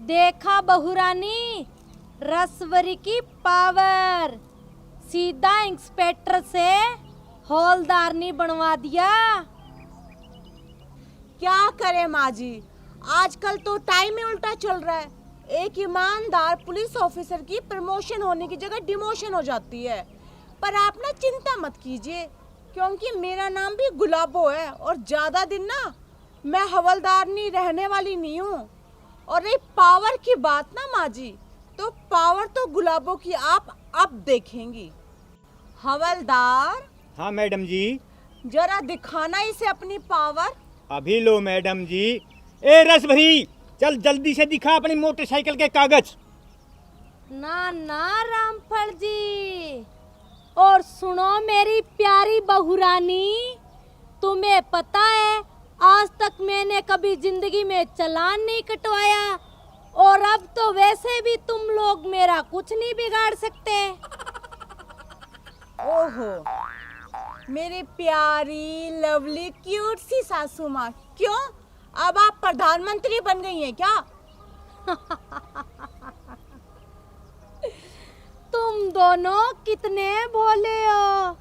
देखा बहुरानी, रसवरी की पावर, सीधा इंस्पेक्टर से हौलदारनी बनवा दिया। क्या करे माँ जी, आजकल तो टाइम ही उल्टा चल रहा है। एक ईमानदार पुलिस ऑफिसर की प्रमोशन होने की जगह डिमोशन हो जाती है। पर आप ना चिंता मत कीजिए, क्योंकि मेरा नाम भी गुलाबो है और ज्यादा दिन ना मैं हवलदारनी रहने वाली नहीं हूँ। और रही पावर की बात ना माँ जी, तो पावर तो गुलाबो की आप अब देखेंगी। हवलदार। हाँ मैडम जी। जरा दिखाना इसे अपनी पावर। अभी लो मैडम जी। ए रसभरी, चल जल्दी से दिखा अपनी मोटरसाइकिल के कागज। ना ना रामफल जी, और सुनो मेरी प्यारी बहुरानी, तुम्हें पता है आज तक मैंने कभी जिंदगी में चालान नहीं कटवाया, और अब तो वैसे भी तुम लोग मेरा कुछ नहीं बिगाड़ सकते। ओहो, मेरी प्यारी लवली क्यूट सी सासू माँ, क्यों अब आप प्रधानमंत्री बन गई हैं क्या? तुम दोनों कितने भोले हो,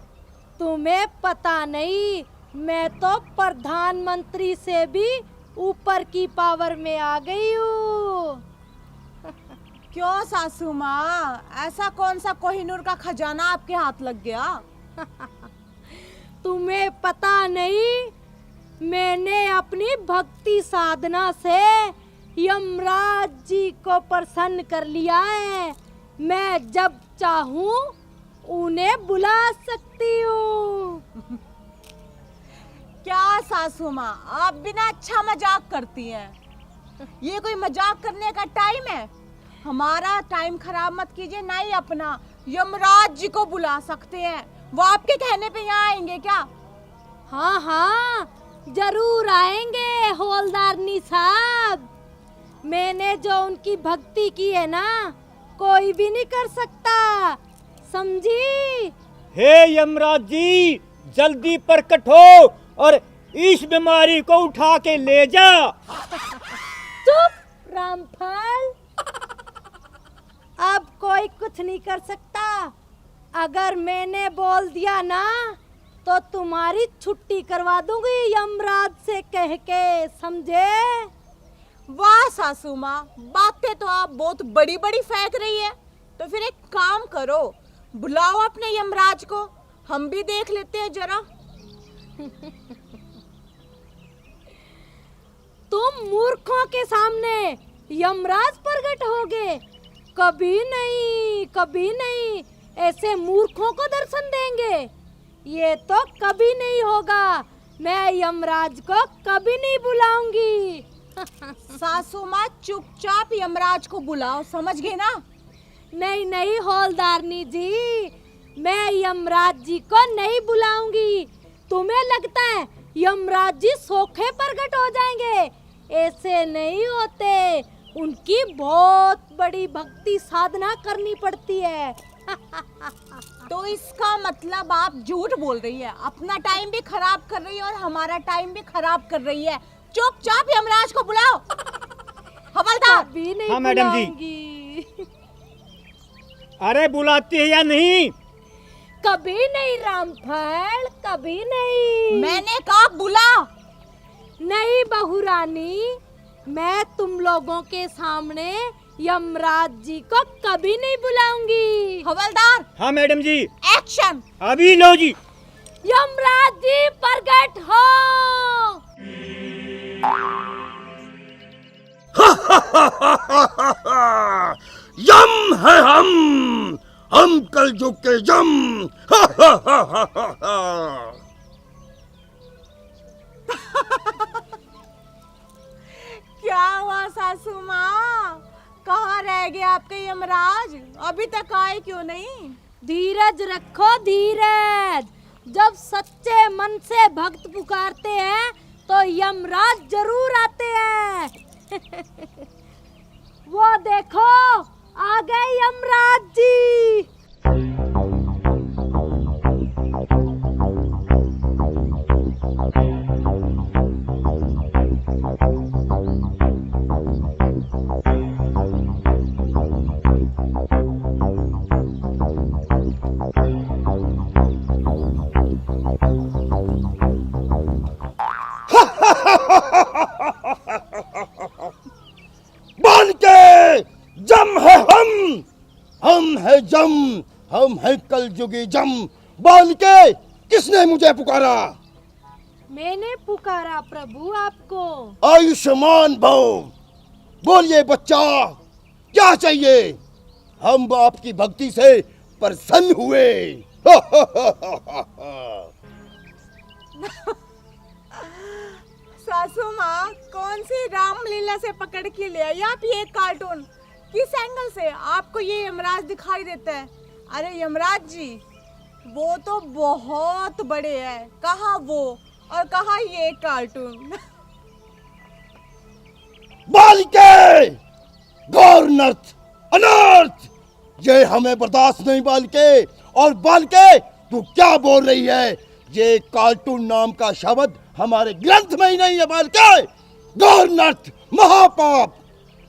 तुम्हें पता नहीं मैं तो प्रधानमंत्री से भी ऊपर की पावर में आ गई हूँ। क्यों सासू माँ, ऐसा कौन सा कोहिनूर का खजाना आपके हाथ लग गया? तुम्हें पता नहीं, मैंने अपनी भक्ति साधना से यमराज जी को प्रसन्न कर लिया है। मैं जब चाहूँ उन्हें बुला सकती हूँ। क्या सासू माँ, आप बिना अच्छा मजाक करती हैं। ये कोई मजाक करने का टाइम है? हमारा टाइम खराब मत कीजिए, ना ही अपना। यमराज जी को बुला सकते हैं, वो आपके कहने पे यहाँ आएंगे क्या? हाँ हाँ, जरूर आएंगे हौलदारनी साहब। मैंने जो उनकी भक्ति की है ना, कोई भी नहीं कर सकता, समझी? हे यमराज जी, जल्दी प्रकट हो और इस बीमारी को उठा के ले जा। चुप रामफल, अब कोई कुछ नहीं कर सकता। अगर मैंने बोल दिया ना, तो तुम्हारी छुट्टी करवा दूंगी यमराज से कह के, समझे? वाह सासू माँ, बातें तो आप बहुत बड़ी बड़ी फेंक रही है। तो फिर एक काम करो, बुलाओ अपने यमराज को, हम भी देख लेते हैं जरा। तुम मूर्खों के सामने यमराज प्रकट होगे? कभी नहीं, कभी नहीं, ऐसे मूर्खों को दर्शन देंगे? ये तो कभी नहीं होगा। मैं यमराज को कभी नहीं बुलाऊंगी। सासू माँ, चुपचाप यमराज को बुलाओ, समझ गए ना? नहीं नहीं हौलदारनी जी, मैं यमराज जी को नहीं बुलाऊंगी। तुम्हें लगता है यमराज जी सोखे प्रकट हो जाएंगे? ऐसे नहीं होते, उनकी बहुत बड़ी भक्ति साधना करनी पड़ती है। तो इसका मतलब आप झूठ बोल रही है, अपना टाइम भी खराब कर रही है और हमारा टाइम भी खराब कर रही है। चुपचाप यमराज को बुलाओ। हवलदार। कभी नहीं हाँ मैडम जी। बुलाऊंगी। अरे बुलाती है या नहीं? कभी नहीं रामफल, कभी नहीं। मैंने कहा बुला। नहीं बहुरानी, मैं तुम लोगों के सामने यमराज जी को कभी नहीं बुलाऊंगी। हवलदार। हाँ मैडम जी। एक्शन। अभी लो जी। यमराज जी प्रकट हो। यम है हम कलयुग के यम। क्या हुआ सासू माँ, कहाँ रह गए आपके यमराज? अभी तक आए क्यों नहीं? धीरज रखो धीरज, जब सच्चे मन से भक्त पुकारते हैं तो यमराज जरूर आते हैं। वो देखो आ गए यमराज जी। है यम, हम हैं कलयुगी यम। बालिके, किसने मुझे पुकारा? मैंने पुकारा प्रभु आपको। आयुष्मान भव। बोलिए बच्चा, क्या चाहिए? हम आपकी भक्ति से प्रसन्न हुए। सासू माँ, कौन सी रामलीला से पकड़ के ले आई आप ये कार्टून? किस एंगल से आपको ये यमराज दिखाई देता है? अरे यमराज जी, वो तो बहुत बड़े हैं। कहाँ वो और कहाँ ये कार्टून? बालिके, घोर नर्थ, अनर्थ, ये हमें बर्दाश्त नहीं बालिके। और बालिके, तू क्या बोल रही है? ये कार्टून नाम का शब्द हमारे ग्रंथ में ही नहीं है बालिके। घोर नर्थ, महापाप।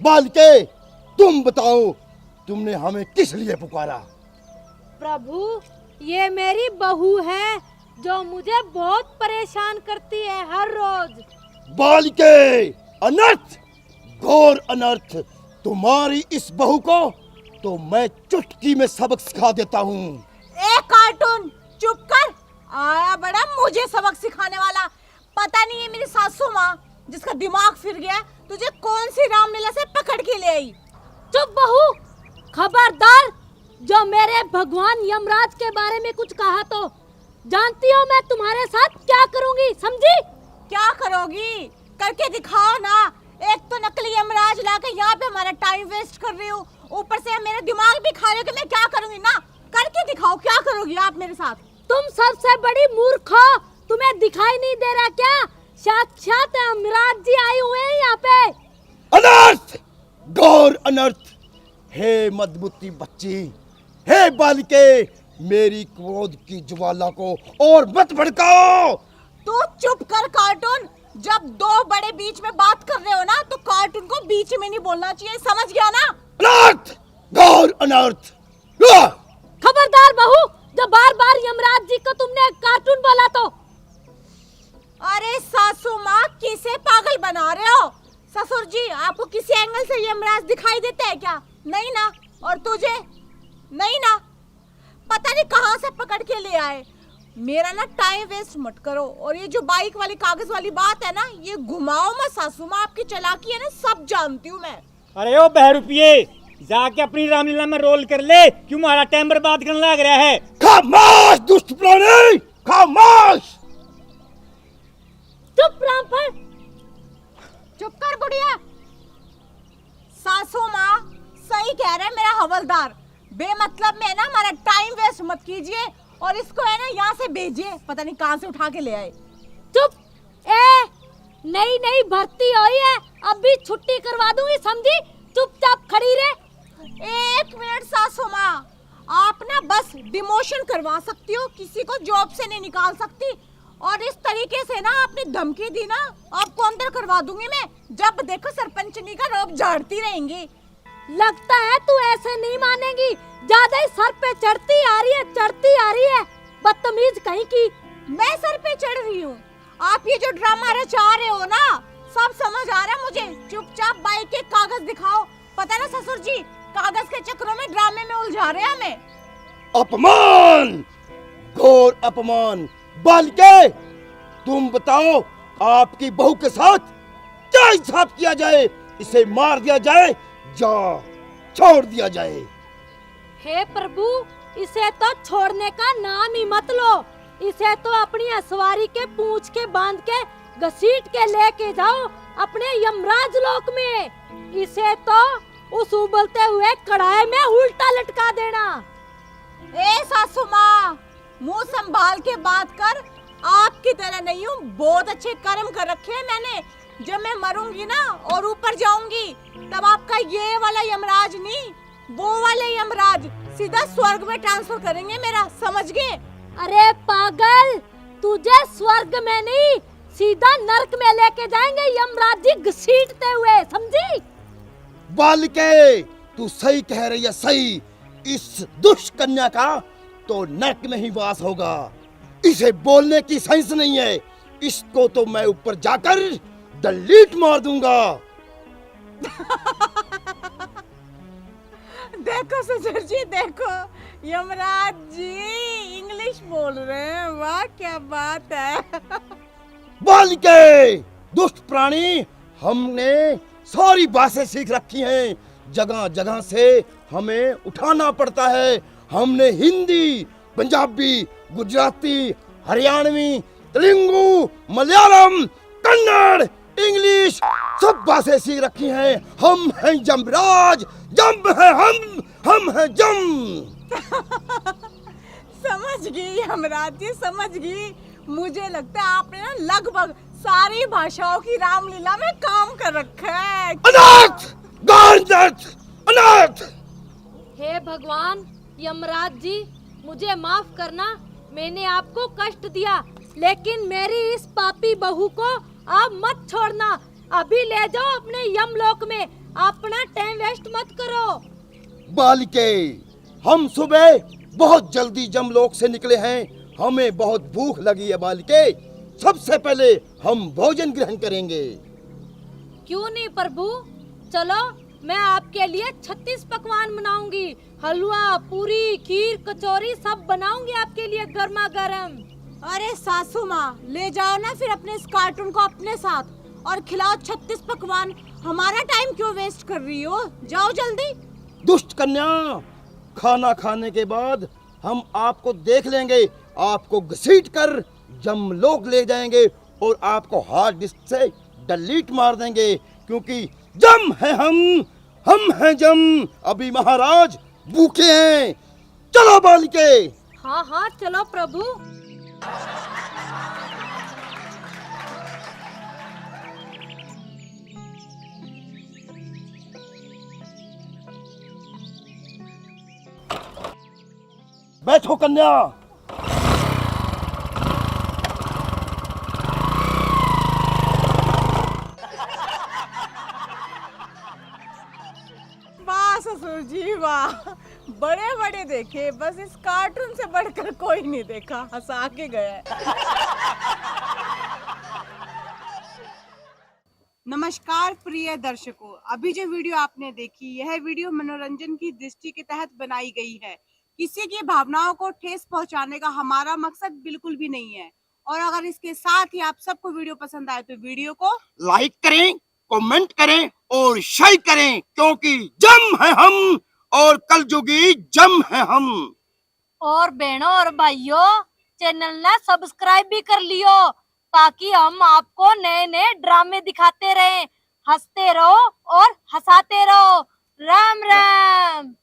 बालिके, तुम बताओ, तुमने हमें किस लिए पुकारा? प्रभु, ये मेरी बहू है जो मुझे बहुत परेशान करती है हर रोज। बालिके, अनर्थ, घोर अनर्थ। तुम्हारी इस बहू को तो मैं चुटकी में सबक सिखा देता हूँ। ए कार्टून, चुप कर। आया बड़ा मुझे सबक सिखाने वाला। पता नहीं है मेरी सासू माँ जिसका दिमाग फिर गया, तुझे कौन सी रामलीला से पकड़ के ले आई। चुप बहू, खबरदार। जो मेरे भगवान यमराज के बारे में कुछ कहा तो जानती हो मैं तुम्हारे साथ क्या करूंगी, समझी? क्या करोगी? करके दिखाओ ना। एक तो नकली यमराज लाके यहाँ पे हमारा टाइम वेस्ट कर रही हो, ऊपर से मेरा दिमाग भी खा रहे हो कि मैं क्या करूंगी ना। करके दिखाओ, क्या करोगी आप मेरे साथ? तुम सबसे बड़ी मूर्ख हो, तुम्हें दिखाई नहीं दे रहा क्या? साक्षात यमराज जी आए हुए हैं यहाँ पे। अनर्थ, घोर अनर्थ। हे मदबुद्धि बच्ची, हे बालिके, मेरी क्रोध की ज्वाला को और मत भड़काओ। तू चुप कर कार्टून। जब दो बड़े बीच में बात कर रहे हो ना, तो कार्टून को बीच में नहीं बोलना चाहिए, समझ गया ना? अनर्थ, घोर अनर्थ। खबरदार बहू, जब बार बार यमराज जी को तुमने कार्टून बोला तो। अरे सासू माँ, किसे पागल बना रहे हो? ससुर जी, आपको किसी एंगल से यमराज दिखाई देता है क्या? नहीं ना। और तुझे? नहीं ना। पता नहीं कहाँ से पकड़ के ले आए। मेरा ना टाइम वेस्ट मत करो। और ये जो बाइक वाली कागज वाली बात है ना, ये घुमाओ मत सासू माँ। आपकी चालाकी है ना, सब जानती हूँ मैं। अरे ओ बहरूपिये, जाके अपनी रामलीला में रोल कर ले। क्यों हमारा टाइम बर्बाद करने लग रहा है? खामोश दुष्ट प्राणी, खामोश। चुप रामफल। चुप कर बुढ़िया। सासू माँ, सही कह रहे हैं मेरा हवलदार। बेमतलब में ना हमारा टाइम वेस्ट मत कीजिए और इसको है ना यहाँ से भेजिए। पता नहीं कहाँ से उठा के ले आए। चुप। ए, नई नई भर्ती हुई है, अभी छुट्टी करवा दूंगी, समझी? चुपचाप खड़ी रहे। 1 मिनट सासू माँ, आप ना बस डिमोशन करवा सकती हो, किसी को जॉब से नहीं निकाल सकती। और इस तरीके से ना आपने धमकी दी ना, आपको अंदर करवा दूंगी मैं। जब देखो सरपंचनी का रोब झाड़ती रहेंगी। लगता है तू ऐसे नहीं मानेगी, ज्यादा ही सर पे चढ़ती आ रही है, चढ़ती आ रही है, बदतमीज कहीं की। मैं सर पे चढ़ रही हूँ? आप ये जो ड्रामा रचा रहे हो ना, सब समझ आ रहा है मुझे। चुपचाप बाइक के कागज दिखाओ। पता ना ससुर जी, कागज के चक्रों में ड्रामे में उलझा रहे हैं हमें। अपमान, घोर अपमान। बालिके, तुम बताओ, आपकी बहू के साथ क्या हिसाब किया जाए? इसे मार दिया जाए या छोड़ दिया जाए? हे प्रभु, इसे तो छोड़ने का नाम ही मत लो। इसे तो अपनी असवारी के पूंछ के बांध के घसीट के लेके जाओ अपने यमराज लोक में। इसे तो उस उबलते हुए कढ़ाई में उल्टा लटका देना। ए सासू माँ, मुंह संभाल के बात कर। आपकी तरह नहीं हूँ, बहुत अच्छे कर्म कर रखे हैं मैंने। जब मैं मरूंगी ना और ऊपर जाऊंगी, तब आपका ये वाला यमराज नहीं, वो वाले यमराज सीधा स्वर्ग में ट्रांसफर करेंगे मेरा, समझ गए? अरे पागल, तुझे स्वर्ग में नहीं, सीधा नरक में लेके जाएंगे यमराज जी घसीटते हुए, समझी? बालिके, तू सही कह रही है, सही। इस दुष्ट कन्या का तो नरक में ही वास होगा। इसे बोलने की सेंस नहीं है। इसको तो मैं ऊपर जाकर डिलीट मार दूंगा। देखो ससुर जी देखो, यमराज जी इंग्लिश बोल रहे हैं, वाह क्या बात है। बालिके, दुष्ट प्राणी, हमने सारी भाषाएं सीख रखी हैं। जगह जगह से हमें उठाना पड़ता है। हमने हिंदी, पंजाबी, गुजराती, हरियाणवी, तेलुगु, मलयालम, कन्नड़, इंग्लिश सब भाषाएं सीख रखी हैं। हम हैं यमराज, जम है हम हैं जम। समझ गई यमराज जी, समझ गई। मुझे लगता है आपने ना लगभग सारी भाषाओं की रामलीला में काम कर रखा है। अनाथ, गांधत, अनाथ। हे भगवान, यमराज जी मुझे माफ करना, मैंने आपको कष्ट दिया, लेकिन मेरी इस पापी बहू को आप मत छोड़ना। अभी ले जाओ अपने यमलोक में, अपना टाइम वेस्ट मत करो। बालिके, हम सुबह बहुत जल्दी जमलोक से निकले हैं। हमें बहुत भूख लगी है बालिके। सबसे पहले हम भोजन ग्रहण करेंगे। क्यों नहीं प्रभु, चलो मैं आपके लिए 36 पकवान बनाऊंगी। हलवा, पूरी, खीर, कचौरी सब बनाऊंगी आपके लिए गर्मा गर्म। अरे सासू माँ, ले जाओ ना फिर अपने इस कार्टून को अपने साथ और खिलाओ 36 पकवान। हमारा टाइम क्यों वेस्ट कर रही हो, जाओ जल्दी। दुष्ट कन्या, खाना खाने के बाद हम आपको देख लेंगे, आपको घसीट कर जमलोक ले जाएंगे और आपको हार्ड डिस्क से डिलीट मार देंगे, क्योंकि जम है हम हैं जम। अभी महाराज भूखे हैं। चलो बालिके। हाँ हाँ चलो प्रभु। बैठो कन्या। वाह ससुर जी वाह, बड़े बड़े देखे, बस इस कार्टून से बढ़कर कोई नहीं देखा, हंसा के गए। नमस्कार प्रिय दर्शकों, अभी जो वीडियो आपने देखी, यह वीडियो मनोरंजन की दृष्टि के तहत बनाई गई है। किसी की भावनाओं को ठेस पहुंचाने का हमारा मकसद बिल्कुल भी नहीं है। और अगर इसके साथ ही आप सबको वीडियो पसंद आए तो वीडियो को लाइक करें, कमेंट करें और शेयर करें, क्योंकि जम है हम और कलयुगी जम है हम। और बहनों और भाइयों, चैनल ना सब्सक्राइब भी कर लियो, ताकि हम आपको नए नए ड्रामे दिखाते रहें। हंसते रहो और हंसाते रहो। राम राम।